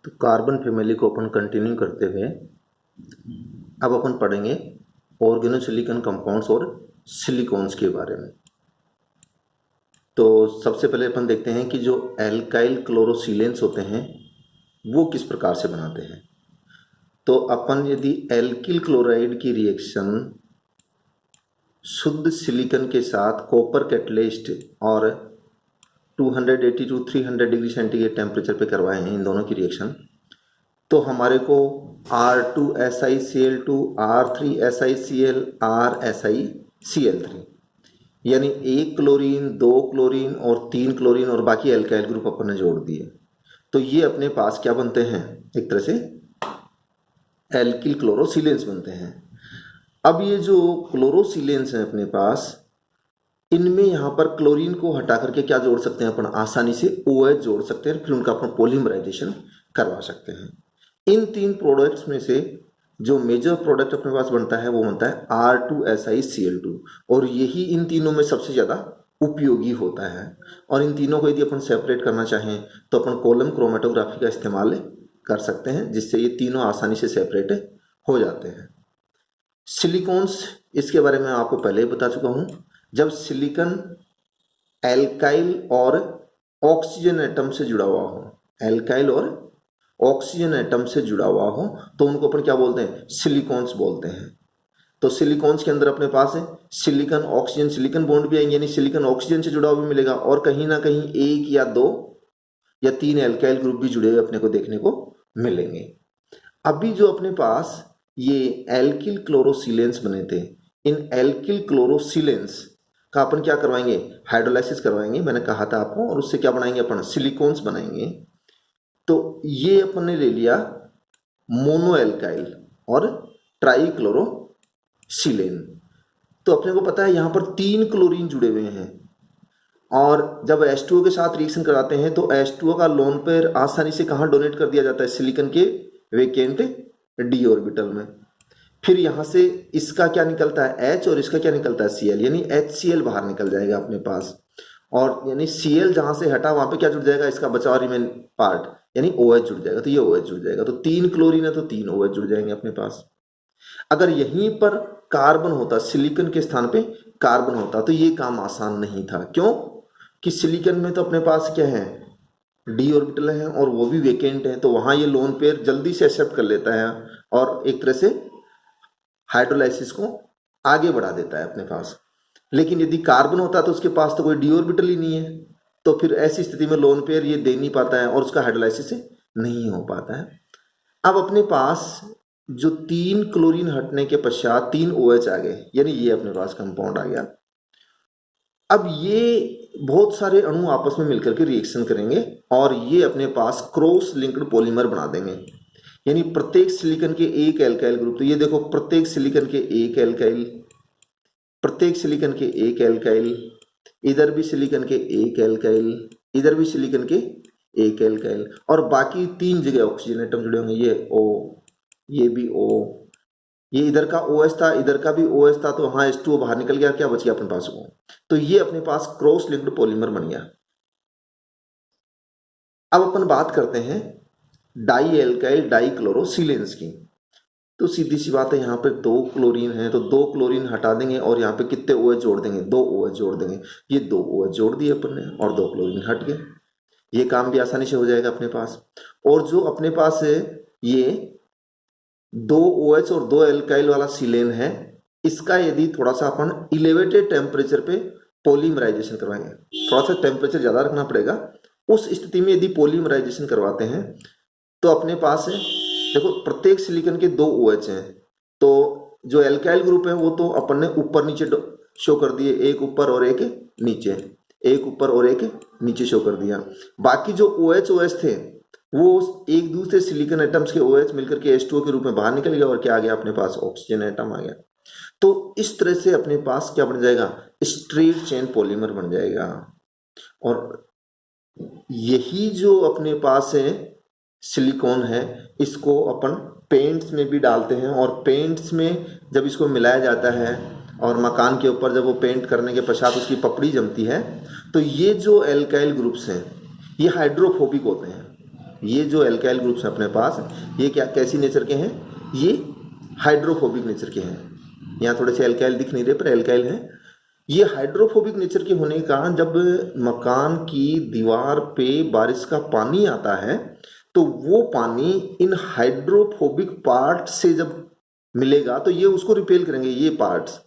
तो carbon family को अपन continue करते हुए अब अपन पढ़ेंगे ऑर्गेनोसिलिकॉन कंपाउंड्स और सिलिकॉन्स के बारे में। तो सबसे पहले अपन देखते हैं कि जो एल्काइल क्लोरोसिलेंस होते हैं वो किस प्रकार से बनाते हैं। तो अपन यदि एल्किल क्लोराइड की रिएक्शन शुद्ध सिलिकॉन के साथ कॉपर कैटलिस्ट और 280 to 300 डिग्री सेंटीग्रेड टेम्परेचर पे करवाए हैं इन दोनों की रिएक्शन, तो हमारे को R2SiCl2 R3SiCl RSiCl3 यानी एक क्लोरीन, दो क्लोरीन और तीन क्लोरीन और बाकी एल्काइल ग्रुप अपन ने जोड़ दिए। तो ये अपने पास क्या बनते हैं, एक तरह से एल्किल क्लोरोसिलेंस बनते हैं। अब ये जो क्लोरोसिलेंस है अपने पास, इनमें यहाँ पर क्लोरीन को हटा करके क्या जोड़ सकते हैं अपन, आसानी से OH जोड़ सकते हैं, फिर उनका अपन पॉलीमराइजेशन करवा सकते हैं। इन तीन प्रोडक्ट्स में से जो मेजर प्रोडक्ट अपने पास बनता है वो बनता है R2SiCl2 और यही इन तीनों में सबसे ज़्यादा उपयोगी होता है। और इन तीनों को यदि अपन सेपरेट करना चाहें तो अपन कॉलम क्रोमेटोग्राफी का इस्तेमाल कर सकते हैं, जिससे ये तीनों आसानी से सेपरेट हो जाते हैं। सिलिकॉन्स, इसके बारे में आपको पहले ही बता चुका हूँ। जब सिलिकॉन एल्काइल और ऑक्सीजन एटम से जुड़ा हुआ हो, एल्काइल और ऑक्सीजन एटम से जुड़ा हुआ हो, तो उनको अपन क्या बोलते हैं, सिलिकॉन्स बोलते हैं। तो सिलिकॉन्स के अंदर अपने पास है सिलिकॉन ऑक्सीजन, सिलिकॉन बॉन्ड भी आएंगे, यानी सिलिकॉन ऑक्सीजन से जुड़ा हुआ भी मिलेगा और कहीं ना कहीं एक या दो या तीन एल्काइल ग्रुप भी जुड़े हुए अपने को देखने को मिलेंगे। अभी जो अपने पास ये एल्किल क्लोरोसिलेंस बने थे, इन एल्किल क्लोरोसिलेंस का अपन क्या करवाएंगे, हाइड्रोलाइसिस करवाएंगे, मैंने कहा था आपको, और उससे क्या बनाएंगे अपन, सिलिकॉन्स बनाएंगे। तो ये अपन ने ले लिया मोनो एल्काइल और ट्राइक्लोरोसिलेन। तो अपने को पता है यहाँ पर तीन क्लोरीन जुड़े हुए हैं और जब H2O के साथ रिएक्शन कराते हैं तो H2O का लोन पेयर आसानी से कहाँ डोनेट कर दिया जाता है, सिलिकॉन के वेकेंट d ऑर्बिटल में। फिर यहाँ से इसका क्या निकलता है H और इसका क्या निकलता है Cl, यानी HCl बाहर निकल जाएगा अपने पास, और यानी Cl जहाँ से हटा वहाँ पे क्या जुड़ जाएगा, इसका बचा हुआ रिमेन पार्ट यानी OH जुड़ जाएगा। तो ये OH जुड़ जाएगा, तो तीन क्लोरीन है तो तीन OH जुड़ जाएंगे अपने पास। अगर यहीं पर कार्बन होता, सिलिकॉन के स्थान पे कार्बन होता, तो ये काम आसान नहीं था। क्यों कि सिलिकॉन में तो अपने पास क्या है, d ऑर्बिटल है और वो भी वेकेंट है, तो वहां ये लोन पेयर जल्दी से एक्सेप्ट कर लेता है और एक तरह से हाइड्रोलाइसिस को आगे बढ़ा देता है अपने पास। लेकिन यदि कार्बन होता तो उसके पास तो कोई d ऑर्बिटल ही नहीं है, तो फिर ऐसी स्थिति में लोन पेयर ये दे नहीं पाता है और उसका हाइड्रोलाइसिस नहीं हो पाता है। अब अपने पास जो तीन क्लोरीन हटने के पश्चात तीन OH आ गए, यानी ये अपने पास कंपाउंड आ गया। अब ये बहुत सारे अणु आपस में मिलकर के रिएक्शन करेंगे और ये अपने पास क्रॉस लिंक्ड पॉलीमर बना देंगे, यानी प्रत्येक सिलिकॉन के एक एल्काइल ग्रुप। तो ये देखो, प्रत्येक सिलिकॉन के एक एल्काइल, प्रत्येक सिलिकॉन के एक एल्काइल, इधर भी सिलिकॉन के एक एल्काइल, इधर भी सिलिकॉन के एक एल्काइल, और बाकी तीन जगह ऑक्सीजन एटम जुड़े होंगे, ये O, ये भी O, ये इधर का OH था, इधर का भी OH था, तो वहां H2O बाहर निकल गया, क्या बच गया अपने पास O। तो ये अपने पास क्रॉस लिंक्ड पॉलीमर बन गया। अब अपन बात करते हैं डाई एल्काइल डाइक्लोरोसिलेंस की। तो सीधी सी बात है, यहाँ पे दो क्लोरीन है तो दो क्लोरीन हटा देंगे और यहाँ पे कितने OH जोड़ देंगे, दो OH जोड़ देंगे। ये दो OH जोड़ दिए अपन ने और दो क्लोरीन हट गए, ये काम भी आसानी से हो जाएगा अपने पास। और जो अपने पास है ये दो OH और दो एल्काइल वाला सिलेन है, इसका यदि थोड़ा सा अपन इलेवेटेड टेम्परेचर पे पॉलीमराइजेशन करवाएंगे, थोड़ा सा टेम्परेचर ज्यादा रखना पड़ेगा, उस स्थिति में यदि पॉलीमराइजेशन करवाते हैं तो अपने पास है, देखो प्रत्येक सिलिकॉन के दो OH हैं, तो जो एल्काइल ग्रुप है वो तो अपन ने ऊपर नीचे शो कर दिए, एक ऊपर और एक नीचे, एक ऊपर और एक नीचे शो कर दिया। बाकी जो OH थे वो एक दूसरे सिलिकॉन एटम्स के OH मिलकर के H2O के रूप में बाहर निकल गया और क्या आ गया अपने पास, ऑक्सीजन एटम आ गया। तो इस तरह से अपने पास क्या बन जाएगा, स्ट्रेट चेन पॉलीमर बन जाएगा। और यही जो अपने पास है सिलिकॉन है, इसको अपन पेंट्स में भी डालते हैं और पेंट्स में जब इसको मिलाया जाता है और मकान के ऊपर जब वो पेंट करने के पश्चात उसकी पपड़ी जमती है, तो ये जो एल्काइल ग्रुप्स हैं ये हाइड्रोफोबिक होते हैं, ये जो एल्काइल ग्रुप्स हैं अपने पास, ये क्या कैसी नेचर के हैं, ये हाइड्रोफोबिक नेचर के हैं। यहाँ थोड़े से एल्काइल दिख नहीं रहे पर एल्काइल हैं। ये हाइड्रोफोबिक नेचर के होने के कारण जब मकान की दीवार पे बारिश का पानी आता है तो वो पानी इन हाइड्रोफोबिक पार्ट से जब मिलेगा तो ये उसको रिपेल करेंगे, ये पार्ट्स,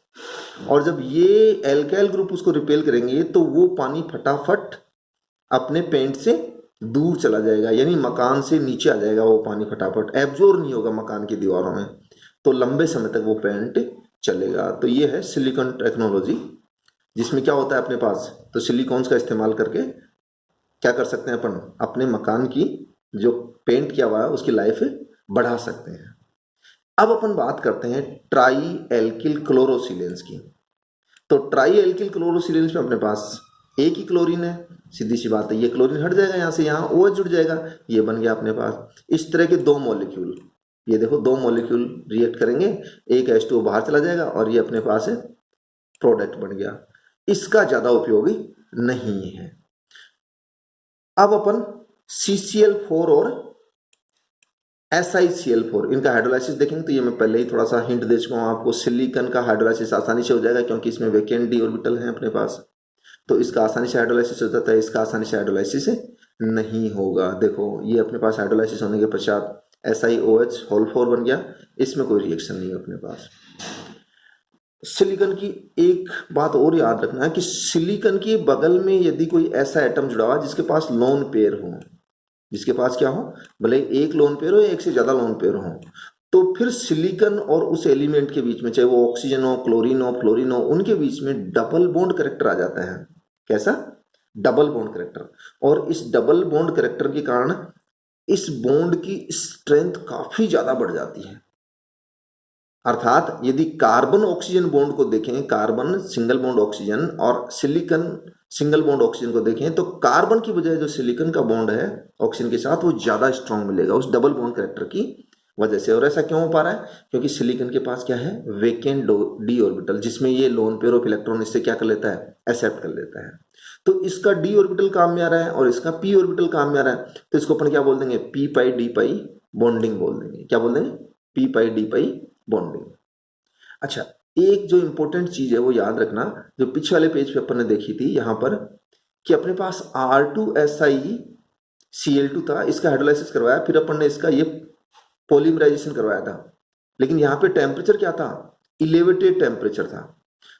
और जब ये एल्काइल ग्रुप उसको रिपेल करेंगे तो वो पानी फटाफट अपने पेंट से दूर चला जाएगा, यानी मकान से नीचे आ जाएगा। वो पानी फटाफट एब्जॉर्ब नहीं होगा मकान की दीवारों में, तो लंबे समय तक वो पेंट चलेगा। तो ये है सिलिकॉन टेक्नोलॉजी, जिसमें क्या होता है अपने पास, तो सिलिकॉन्स का इस्तेमाल करके क्या कर सकते हैं अपन, अपने मकान की जो पेंट किया हुआ है उसकी लाइफ बढ़ा सकते हैं। अब अपन बात करते हैं ट्राई एल्किल क्लोरोसिलेंस की। तो ट्राई एल्किल क्लोरोसिलेंस में अपने पास एक ही क्लोरीन है, सीधी सी बात है, ये क्लोरीन हट जाएगा यहाँ से, यहाँ OH जुड़ जाएगा, ये बन गया अपने पास। इस तरह के दो मॉलिक्यूल, ये देखो दो मॉलिक्यूल रिएक्ट करेंगे, एक H2O बाहर चला जाएगा और ये अपने पास है प्रोडक्ट बन गया। इसका ज्यादा उपयोगी नहीं है। अब अपन CCl4 और SiCl4 इनका हाइड्रोलाइसिस देखेंगे। तो ये मैं पहले ही थोड़ा सा हिंट दे चुका हूँ आपको, सिलिकॉन का हाइड्रोलाइसिस आसानी से हो जाएगा क्योंकि इसमें वैकेंट डी ऑर्बिटल है अपने पास, तो इसका आसानी से हाइड्रोलाइसिस हो जाता है, इसका आसानी से हाइड्रोलाइसिस नहीं होगा। देखो ये अपने पास हाइड्रोलाइसिस होने के पश्चात SiOH होल 4 बन गया, इसमें कोई रिएक्शन नहीं है अपने पास। सिलिकॉन की एक बात और याद रखना है कि सिलिकॉन के बगल में यदि कोई ऐसा एटम जुड़ा हुआ जिसके पास लोन पेयर हो, जिसके पास क्या हो, भले एक लोन पेयर हो या एक से ज्यादा लोन पेयर हो, तो फिर सिलिकॉन और उस एलिमेंट के बीच में, चाहे वो ऑक्सीजन हो, क्लोरीन हो, फ्लोरीन हो, उनके बीच में डबल बॉन्ड कैरेक्टर आ जाता है। कैसा? Double bond character. और इस डबल बॉन्ड कैरेक्टर के कारण इस बॉन्ड की स्ट्रेंथ काफी ज्यादा बढ़ जाती है। अर्थात यदि कार्बन ऑक्सीजन बॉन्ड को देखें, कार्बन सिंगल बॉन्ड ऑक्सीजन और सिलिकॉन सिंगल बॉन्ड ऑक्सीजन को देखें, तो कार्बन की बजाय जो सिलिकॉन का बॉन्ड है ऑक्सीजन के साथ वो ज्यादा स्ट्रांग मिलेगा उस डबल बॉन्ड कैरेक्टर की वजह से। और ऐसा क्यों हो पा रहा है? क्योंकि सिलिकॉन के पास क्या है, वेकेंट डी ऑर्बिटल, जिसमें ये लोन पेयर ऑफ इलेक्ट्रॉन इससे क्या कर लेता है, एक्सेप्ट कर लेता है। तो इसका डी ऑर्बिटल काम में आ रहा है और इसका पी ऑर्बिटल काम में आ रहा है, तो इसको अपन क्या बोल देंगे, पी पाई डी पाई बॉन्डिंग बोल देंगे। क्या बोल देंगे? पी पाई डी पाई बॉन्डिंग। अच्छा, एक जो इंपॉर्टेंट चीज है वो याद रखना, जो पिछले वाले पेज पे अपन ने देखी थी यहाँ पर, कि अपने पास R2SiCl2 था, इसका हाइड्रोलाइसिस करवाया, फिर अपन ने इसका ये पॉलीमराइजेशन करवाया था, लेकिन यहाँ पे टेम्परेचर क्या था, इलेवेटेड टेम्परेचर था।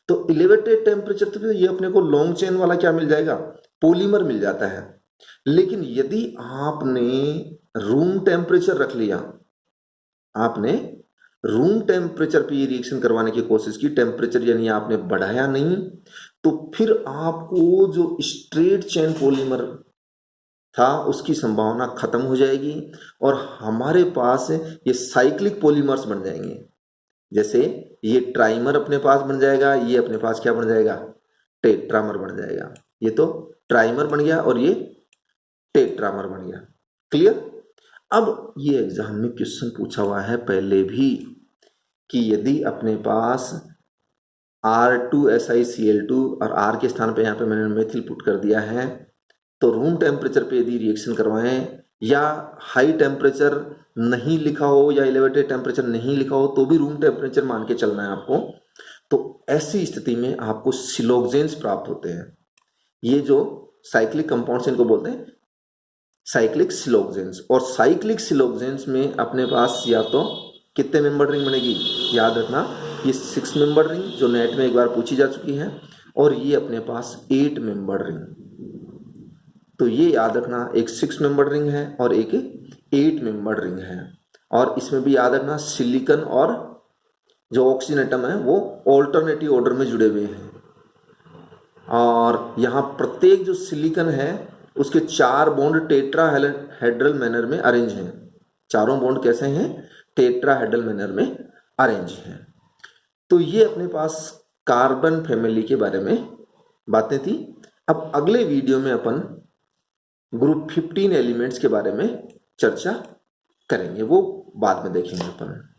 तो इलेवेटेड टेम्परेचर तो ये अपने को लॉन्ग चेन वाला क्या मिल जाएगा, पॉलीमर मिल जाता है। लेकिन यदि आपने रूम टेम्परेचर रख लिया, आपने रूम टेम्परेचर पे ये रिएक्शन करवाने की कोशिश की, टेम्परेचर यानी आपने बढ़ाया नहीं, तो फिर आपको जो स्ट्रेट चेन पॉलीमर था उसकी संभावना खत्म हो जाएगी और हमारे पास ये साइक्लिक पॉलीमर्स बन जाएंगे। जैसे ये ट्राइमर अपने पास बन जाएगा, ये अपने पास क्या बन जाएगा, टेट्रामर बन जाएगा। ये तो ट्राइमर बन गया और ये टेट्रामर बन गया। क्लियर? अब ये एग्जाम में क्वेश्चन पूछा हुआ है पहले भी कि यदि अपने पास R2SiCl2 और R के स्थान पे यहाँ पे मैंने मेथिल पुट कर दिया है, तो रूम टेम्परेचर पे यदि रिएक्शन करवाएं या हाई टेम्परेचर नहीं लिखा हो या एलिवेटेड टेम्परेचर नहीं लिखा हो तो भी रूम टेम्परेचर मान के चलना है आपको, तो ऐसी स्थिति में आपको सिलोक्सेन्स प्राप्त होते हैं। ये जो साइक्लिक कंपाउंड्स इनको बोलते हैं साइक्लिक सिलोक्सेन्स। और साइक्लिक सिलोक्सेन्स में अपने पास या तो कितने मेंबर रिंग बनेगी, याद रखना, ये 6 मेंबर रिंग जो नेट में एक बार पूछी जा चुकी है, और ये अपने पास 8 मेंबर रिंग। तो ये याद रखना, एक 6 मेंबर रिंग है और एक 8 मेंबर रिंग है। और इसमें भी याद रखना सिलिकॉन और जो ऑक्सीजन एटम है वो ऑल्टरनेटिव ऑर्डर में जुड़े हुए हैं। और यहाँ प्रत्येक जो सिलिकॉन है उसके 4 बॉन्ड टेट्राहेड्रल मैनर में अरेंज हैं। चारों बॉन्ड कैसे हैं, टेट्राहेड्रल मैनर में अरेंज हैं। तो ये अपने पास कार्बन फैमिली के बारे में बातें थी। अब अगले वीडियो में अपन ग्रुप 15 एलिमेंट्स के बारे में चर्चा करेंगे, वो बाद में देखेंगे अपन।